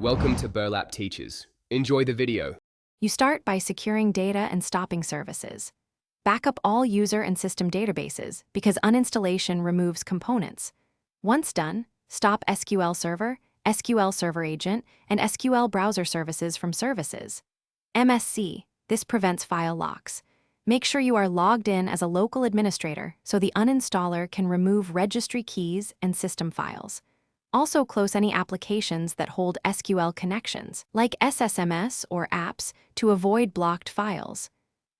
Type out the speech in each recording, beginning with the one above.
Welcome to Burlap Teachers. Enjoy the video. You start by securing data and stopping services. Back up all user and system databases because uninstallation removes components. Once done, stop SQL Server, SQL Server Agent, and SQL Browser services from services. MSC, this prevents file locks. Make sure you are logged in as a local administrator so the uninstaller can remove registry keys and system files. Also close any applications that hold SQL connections, like SSMS or apps, to avoid blocked files.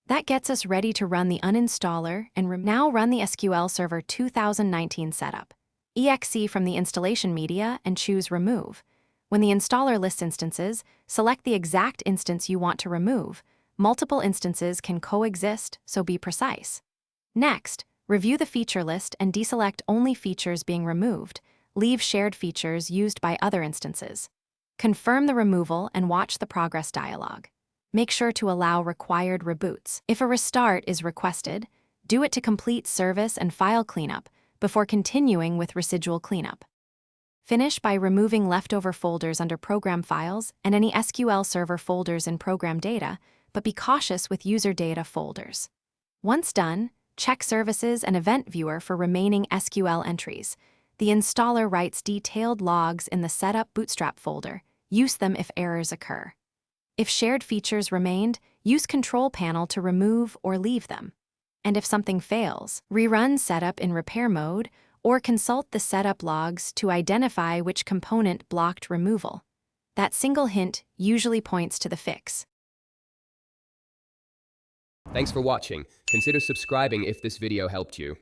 That gets us ready to run the uninstaller and now run the SQL Server 2019 setup. EXE from the installation media and choose Remove. When the installer lists instances, select the exact instance you want to remove. Multiple instances can coexist, so be precise. Next, review the feature list and deselect only features being removed. Leave shared features used by other instances. Confirm the removal and watch the progress dialog. Make sure to allow required reboots. If a restart is requested, do it to complete service and file cleanup before continuing with residual cleanup. Finish by removing leftover folders under Program Files and any SQL Server folders in Program Data, but be cautious with User Data folders. Once done, check Services and Event Viewer for remaining SQL entries. The installer writes detailed logs in the Setup Bootstrap folder. Use them if errors occur. If shared features remained, use Control Panel to remove or leave them. And if something fails, rerun Setup in repair mode or consult the setup logs to identify which component blocked removal. That single hint usually points to the fix. Thanks for watching. Consider subscribing if this video helped you.